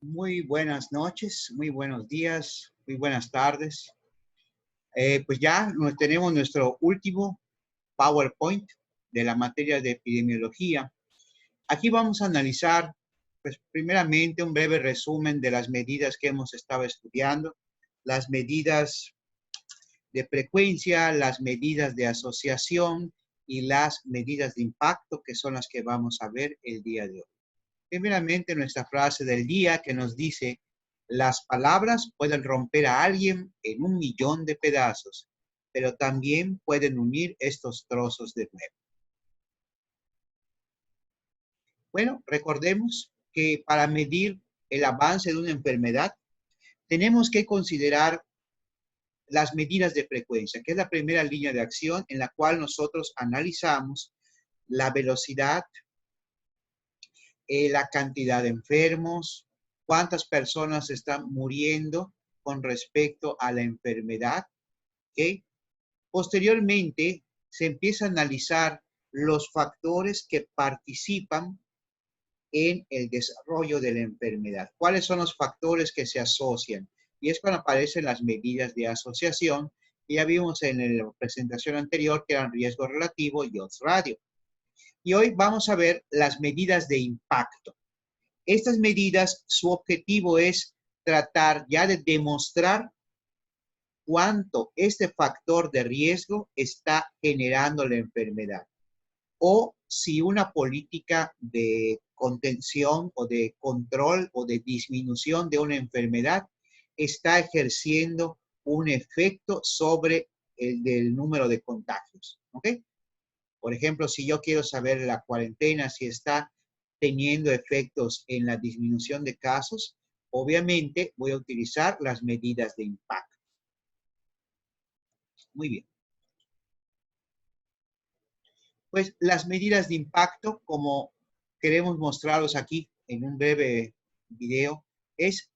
Muy buenas noches, muy buenos días, muy buenas tardes. Pues ya tenemos nuestro último PowerPoint de la materia de epidemiología. Aquí vamos a analizar, pues primeramente un breve resumen de las medidas que hemos estado estudiando, las medidas de frecuencia, las medidas de asociación y las medidas de impacto, que son las que vamos a ver el día de hoy. Primeramente, nuestra frase del día que nos dice: las palabras pueden romper a alguien en 1.000.000 de pedazos, pero también pueden unir estos trozos de nuevo. Bueno, recordemos que para medir el avance de una enfermedad, tenemos que considerar las medidas de frecuencia, que es la primera línea de acción en la cual nosotros analizamos la velocidad, la cantidad de enfermos, cuántas personas están muriendo con respecto a la enfermedad. ¿Okay? Posteriormente, se empieza a analizar los factores que participan en el desarrollo de la enfermedad. ¿Cuáles son los factores que se asocian? Y es cuando aparecen las medidas de asociación, que ya vimos en la presentación anterior, que eran riesgo relativo y odds radio. Y hoy vamos a ver las medidas de impacto. Estas medidas, su objetivo es tratar ya de demostrar cuánto este factor de riesgo está generando la enfermedad, o si una política de contención o de control o de disminución de una enfermedad está ejerciendo un efecto sobre el del número de contagios. ¿Ok? Por ejemplo, si yo quiero saber la cuarentena, si está teniendo efectos en la disminución de casos, obviamente voy a utilizar las medidas de impacto. Muy bien. Pues las medidas de impacto, como queremos mostraros aquí en un breve video, es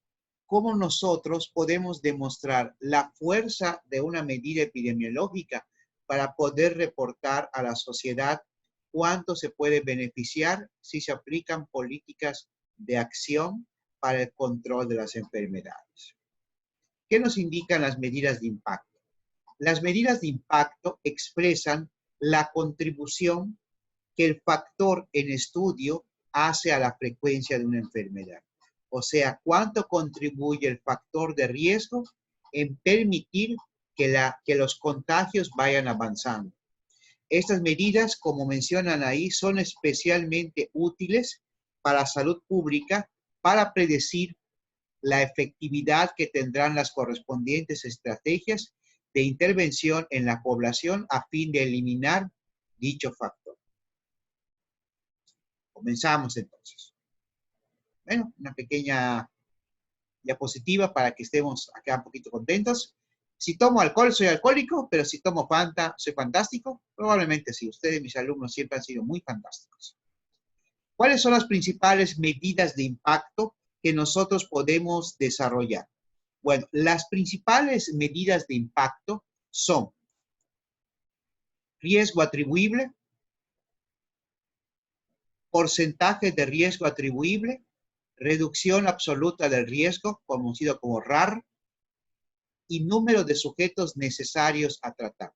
cómo nosotros podemos demostrar la fuerza de una medida epidemiológica para poder reportar a la sociedad cuánto se puede beneficiar si se aplican políticas de acción para el control de las enfermedades. ¿Qué nos indican las medidas de impacto? Las medidas de impacto expresan la contribución que el factor en estudio hace a la frecuencia de una enfermedad. O sea, cuánto contribuye el factor de riesgo en permitir que los contagios vayan avanzando. Estas medidas, como mencionan ahí, son especialmente útiles para salud pública para predecir la efectividad que tendrán las correspondientes estrategias de intervención en la población a fin de eliminar dicho factor. Comenzamos entonces. Bueno, una pequeña diapositiva para que estemos acá un poquito contentos. Si tomo alcohol, soy alcohólico, pero si tomo Fanta, soy fantástico. Probablemente sí. Ustedes, mis alumnos, siempre han sido muy fantásticos. ¿Cuáles son las principales medidas de impacto que nosotros podemos desarrollar? Bueno, las principales medidas de impacto son riesgo atribuible, porcentaje de riesgo atribuible, reducción absoluta del riesgo, conocido como RAR, y número de sujetos necesarios a tratar.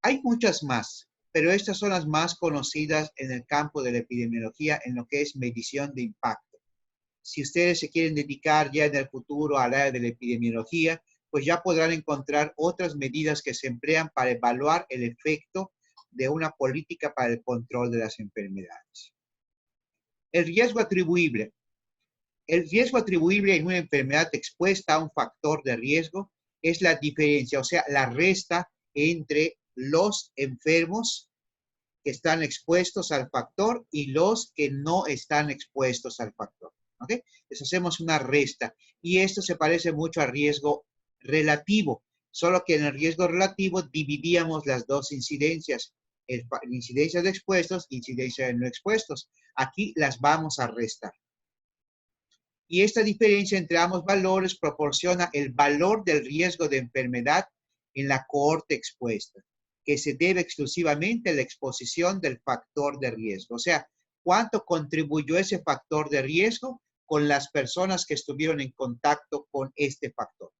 Hay muchas más, pero estas son las más conocidas en el campo de la epidemiología en lo que es medición de impacto. Si ustedes se quieren dedicar ya en el futuro al área de la epidemiología, pues ya podrán encontrar otras medidas que se emplean para evaluar el efecto de una política para el control de las enfermedades. El riesgo atribuible. El riesgo atribuible en una enfermedad expuesta a un factor de riesgo es la diferencia, o sea, la resta entre los enfermos que están expuestos al factor y los que no están expuestos al factor. ¿Ok? Entonces hacemos una resta y esto se parece mucho al riesgo relativo, solo que en el riesgo relativo dividíamos las dos incidencias, incidencia de expuestos e incidencia de no expuestos. Aquí las vamos a restar. Y esta diferencia entre ambos valores proporciona el valor del riesgo de enfermedad en la cohorte expuesta, que se debe exclusivamente a la exposición del factor de riesgo. O sea, ¿cuánto contribuyó ese factor de riesgo con las personas que estuvieron en contacto con este factor.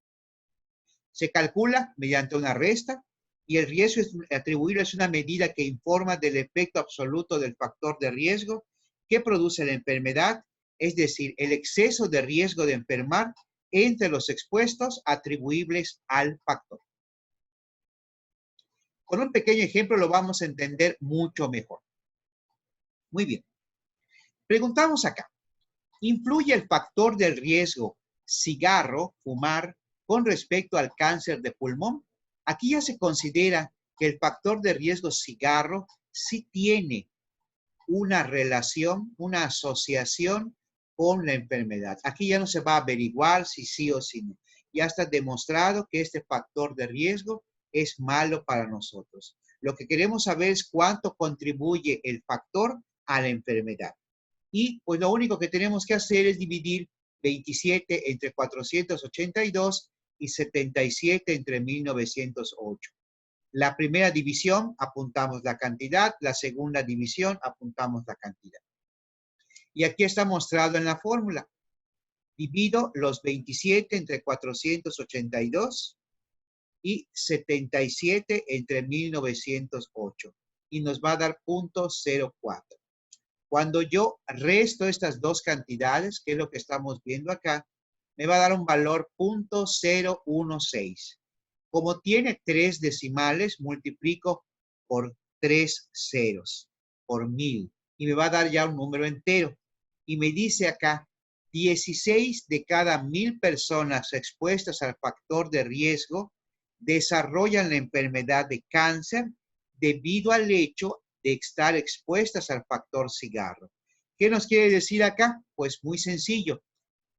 Se calcula mediante una resta y el riesgo atribuible es una medida que informa del efecto absoluto del factor de riesgo que produce la enfermedad, es decir, el exceso de riesgo de enfermar entre los expuestos atribuibles al factor. Con un pequeño ejemplo lo vamos a entender mucho mejor. Muy bien. Preguntamos acá. ¿Influye el factor del riesgo cigarro, fumar, con respecto al cáncer de pulmón? Aquí ya se considera que el factor de riesgo cigarro sí tiene una relación, una asociación con la enfermedad. Aquí ya no se va a averiguar si sí o si no. Ya está demostrado que este factor de riesgo es malo para nosotros. Lo que queremos saber es cuánto contribuye el factor a la enfermedad. Y pues lo único que tenemos que hacer es dividir 27 entre 482 y 77 entre 1908. La primera división apuntamos la cantidad, la segunda división apuntamos la cantidad. Y aquí está mostrado en la fórmula. Divido los 27 entre 482 y 77 entre 1908. Y nos va a dar 0.04. Cuando yo resto estas dos cantidades, que es lo que estamos viendo acá, me va a dar un valor 0.016. Como tiene 3 decimales, multiplico por 3 ceros, por 1000. Y me va a dar ya un número entero. Y me dice acá, 16 de cada 1000 personas expuestas al factor de riesgo desarrollan la enfermedad de cáncer debido al hecho de estar expuestas al factor cigarro. ¿Qué nos quiere decir acá? Pues muy sencillo,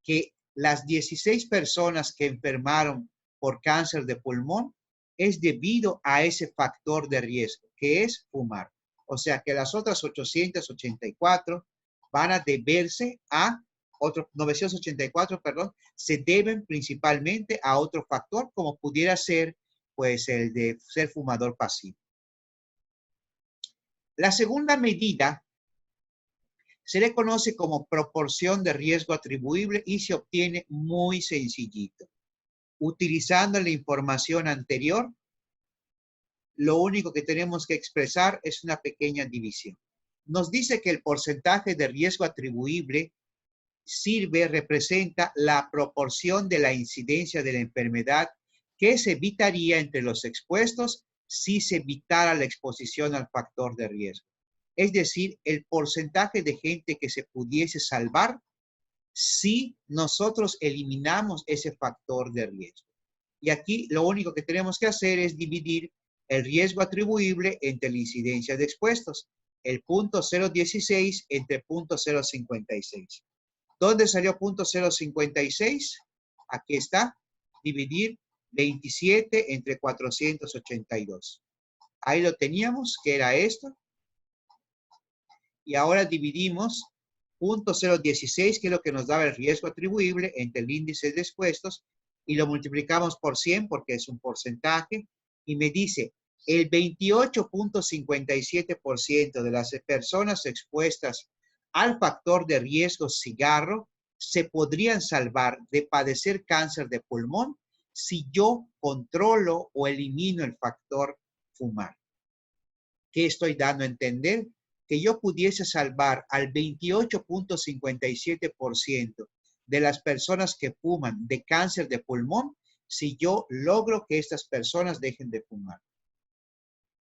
que las 16 personas que enfermaron por cáncer de pulmón es debido a ese factor de riesgo, que es fumar. O sea que las otras 884 van a deberse a otros 984, perdón, se deben principalmente a otro factor como pudiera ser pues el de ser fumador pasivo. La segunda medida se le conoce como proporción de riesgo atribuible y se obtiene muy sencillito. Utilizando la información anterior, lo único que tenemos que expresar es una pequeña división. Nos dice que el porcentaje de riesgo atribuible representa la proporción de la incidencia de la enfermedad que se evitaría entre los expuestos si se evitara la exposición al factor de riesgo. Es decir, el porcentaje de gente que se pudiese salvar si nosotros eliminamos ese factor de riesgo. Y aquí lo único que tenemos que hacer es dividir el riesgo atribuible entre la incidencia de expuestos, el 0.016 entre 0.056. ¿Dónde salió 0.056? Aquí está, dividir 27 entre 482. Ahí lo teníamos, que era esto. Y ahora dividimos 0.016, que es lo que nos daba el riesgo atribuible entre el índice de expuestos, y lo multiplicamos por 100 porque es un porcentaje, y me dice, el 28.57% de las personas expuestas al factor de riesgo cigarro se podrían salvar de padecer cáncer de pulmón si yo controlo o elimino el factor fumar. ¿Qué estoy dando a entender? Que yo pudiese salvar al 28.57% de las personas que fuman de cáncer de pulmón si yo logro que estas personas dejen de fumar.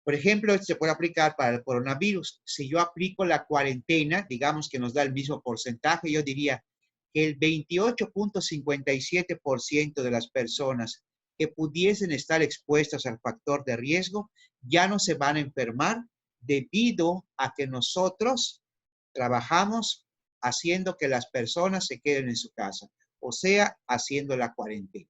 Por ejemplo, esto se puede aplicar para el coronavirus. Si yo aplico la cuarentena, digamos que nos da el mismo porcentaje, yo diría que el 28.57% de las personas que pudiesen estar expuestas al factor de riesgo ya no se van a enfermar debido a que nosotros trabajamos haciendo que las personas se queden en su casa, o sea, haciendo la cuarentena.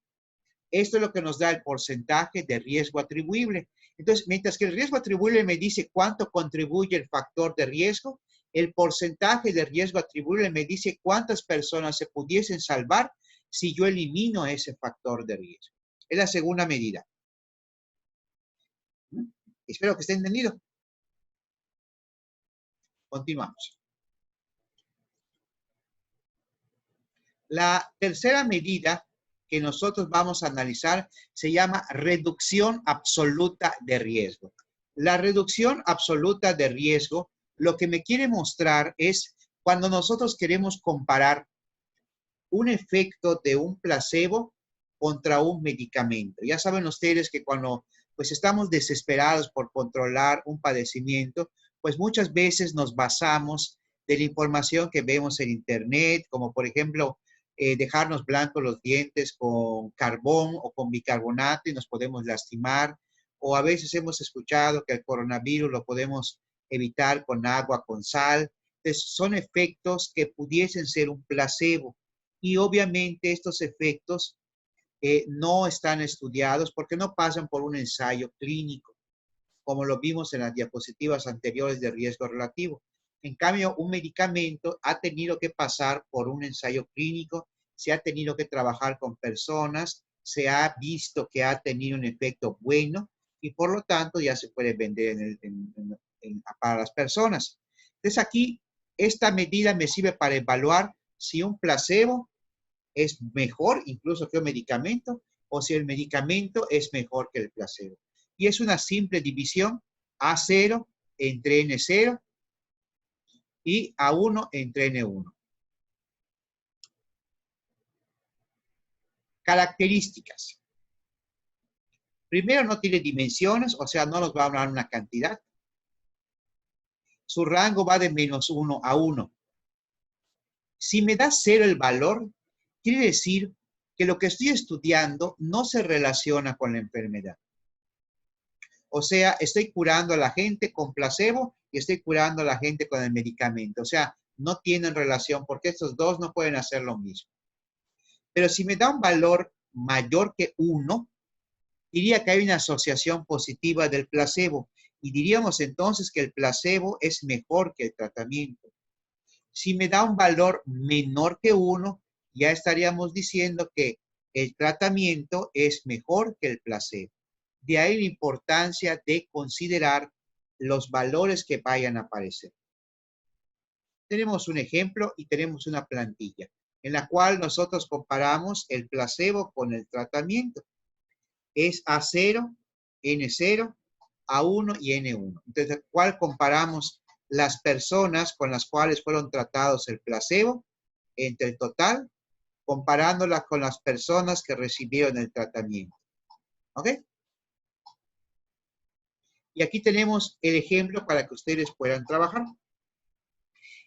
Esto es lo que nos da el porcentaje de riesgo atribuible. Entonces, mientras que el riesgo atribuible me dice cuánto contribuye el factor de riesgo, el porcentaje de riesgo atribuible me dice cuántas personas se pudiesen salvar si yo elimino ese factor de riesgo. Es la segunda medida. Espero que esté entendido. Continuamos. La tercera medida que nosotros vamos a analizar se llama reducción absoluta de riesgo. La reducción absoluta de riesgo lo que me quiere mostrar es cuando nosotros queremos comparar un efecto de un placebo contra un medicamento. Ya saben ustedes que cuando pues estamos desesperados por controlar un padecimiento, pues muchas veces nos basamos de la información que vemos en internet, como por ejemplo dejarnos blancos los dientes con carbón o con bicarbonato y nos podemos lastimar, o a veces hemos escuchado que el coronavirus lo podemos evitar con agua, con sal. Entonces, son efectos que pudiesen ser un placebo. Y obviamente estos efectos no están estudiados porque no pasan por un ensayo clínico, como lo vimos en las diapositivas anteriores de riesgo relativo. En cambio, un medicamento ha tenido que pasar por un ensayo clínico, se ha tenido que trabajar con personas, se ha visto que ha tenido un efecto bueno y por lo tanto ya se puede vender para las personas. Entonces aquí, esta medida me sirve para evaluar si un placebo es mejor incluso que un medicamento o si el medicamento es mejor que el placebo. Y es una simple división A0 entre N0 y A1 entre N1. Características. Primero, no tiene dimensiones, o sea, no nos va a dar una cantidad. Su rango va de -1 a 1. Si me da 0 el valor, quiere decir que lo que estoy estudiando no se relaciona con la enfermedad. O sea, estoy curando a la gente con placebo y estoy curando a la gente con el medicamento. O sea, no tienen relación porque estos dos no pueden hacer lo mismo. Pero si me da un valor mayor que 1, diría que hay una asociación positiva del placebo y diríamos entonces que el placebo es mejor que el tratamiento. Si me da un valor menor que 1, ya estaríamos diciendo que el tratamiento es mejor que el placebo. De ahí la importancia de considerar los valores que vayan a aparecer. Tenemos un ejemplo y tenemos una plantilla en la cual nosotros comparamos el placebo con el tratamiento. Es A0, N0, A1 y N1. Entonces, ¿cuál comparamos las personas con las cuales fueron tratados el placebo entre el total, comparándola con las personas que recibieron el tratamiento? ¿Ok? Y aquí tenemos el ejemplo para que ustedes puedan trabajar.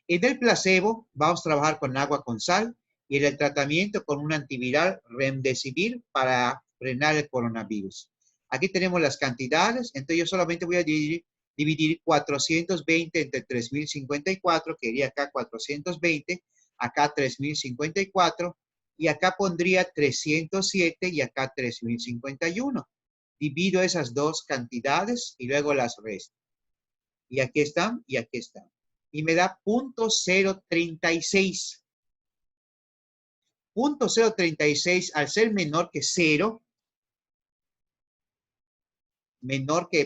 En el placebo vamos a trabajar con agua con sal y en el tratamiento con un antiviral Remdesivir para frenar el coronavirus. Aquí tenemos las cantidades, entonces yo solamente voy a dividir 420 entre 3054, que iría acá 420, acá 3054, y acá pondría 307 y acá 3051. Divido esas dos cantidades y luego las resto. Y aquí están y aquí están. Y me da 0.036. 0.036 al ser menor que 0,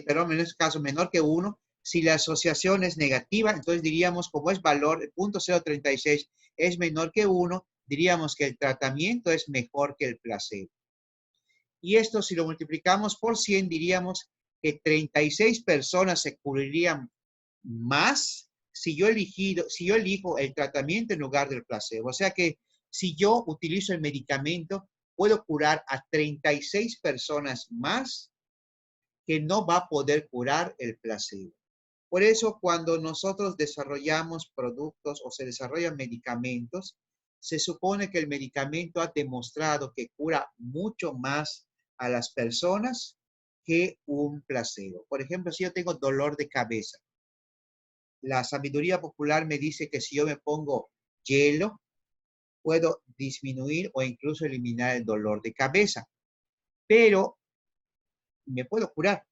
perdón, en este caso menor que 1, si la asociación es negativa, entonces diríamos como es valor, 0.036 es menor que 1, diríamos que el tratamiento es mejor que el placebo. Y esto si lo multiplicamos por 100, diríamos que 36 personas se cubrirían más si yo elijo el tratamiento en lugar del placebo. O sea que si yo utilizo el medicamento, puedo curar a 36 personas más que no va a poder curar el placebo. Por eso, cuando nosotros desarrollamos productos o se desarrollan medicamentos, se supone que el medicamento ha demostrado que cura mucho más a las personas que un placebo. Por ejemplo, si yo tengo dolor de cabeza, la sabiduría popular me dice que si yo me pongo hielo, puedo disminuir o incluso eliminar el dolor de cabeza. Pero me puedo curar.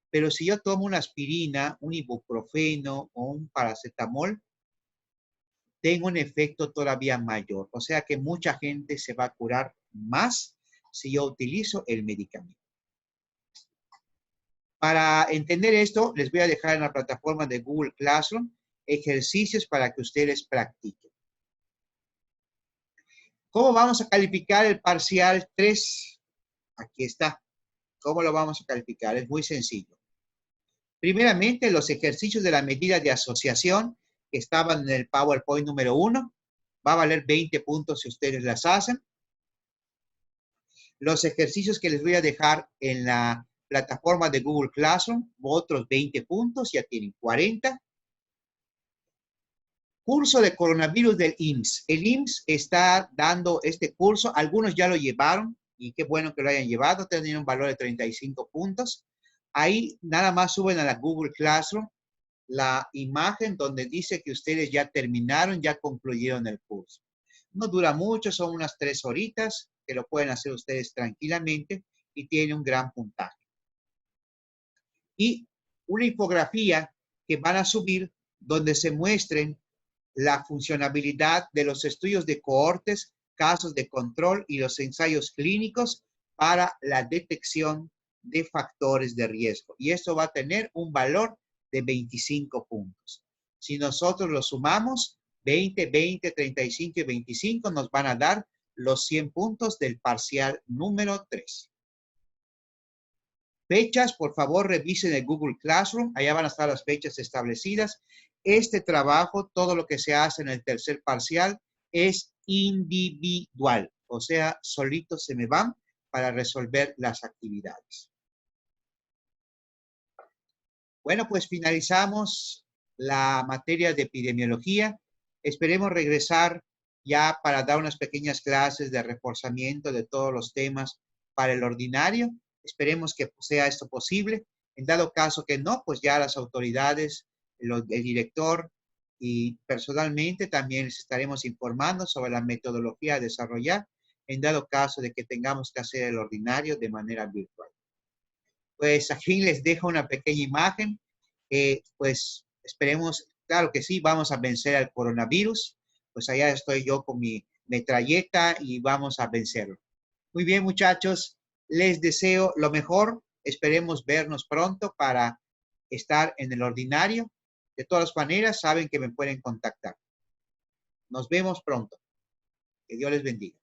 Pero si yo tomo una aspirina, un ibuprofeno o un paracetamol, tengo un efecto todavía mayor. O sea que mucha gente se va a curar más si yo utilizo el medicamento. Para entender esto, les voy a dejar en la plataforma de Google Classroom ejercicios para que ustedes practiquen. ¿Cómo vamos a calificar el parcial 3? Aquí está. ¿Cómo lo vamos a calificar? Es muy sencillo. Primeramente, los ejercicios de la medida de asociación que estaban en el PowerPoint número 1, va a valer 20 puntos si ustedes las hacen. Los ejercicios que les voy a dejar en la plataforma de Google Classroom, otros 20 puntos, ya tienen 40. Curso de coronavirus del IMSS. El IMSS está dando este curso, algunos ya lo llevaron, y qué bueno que lo hayan llevado, tienen un valor de 35 puntos. Ahí nada más suben a la Google Classroom la imagen donde dice que ustedes ya terminaron, ya concluyeron el curso. No dura mucho, son unas 3 horitas, que lo pueden hacer ustedes tranquilamente y tiene un gran puntaje. Y una infografía que van a subir donde se muestren la funcionabilidad de los estudios de cohortes, casos de control y los ensayos clínicos para la detección de factores de riesgo. Y esto va a tener un valor de 25 puntos. Si nosotros lo sumamos, 20, 20, 35 y 25 nos van a dar los 100 puntos del parcial número 3. Fechas, por favor, revisen el Google Classroom. Allá van a estar las fechas establecidas. Este trabajo, todo lo que se hace en el tercer parcial, es individual. O sea, solitos se me van para resolver las actividades. Bueno, pues finalizamos la materia de epidemiología. Esperemos regresar ya para dar unas pequeñas clases de reforzamiento de todos los temas para el ordinario. Esperemos que sea esto posible. En dado caso que no, pues ya las autoridades, el director y personalmente también les estaremos informando sobre la metodología a desarrollar en dado caso de que tengamos que hacer el ordinario de manera virtual. Pues aquí les dejo una pequeña imagen. Pues esperemos, claro que sí, vamos a vencer al coronavirus. Pues allá estoy yo con mi metralleta y vamos a vencerlo. Muy bien, muchachos, les deseo lo mejor. Esperemos vernos pronto para estar en el ordinario. De todas maneras, saben que me pueden contactar. Nos vemos pronto. Que Dios les bendiga.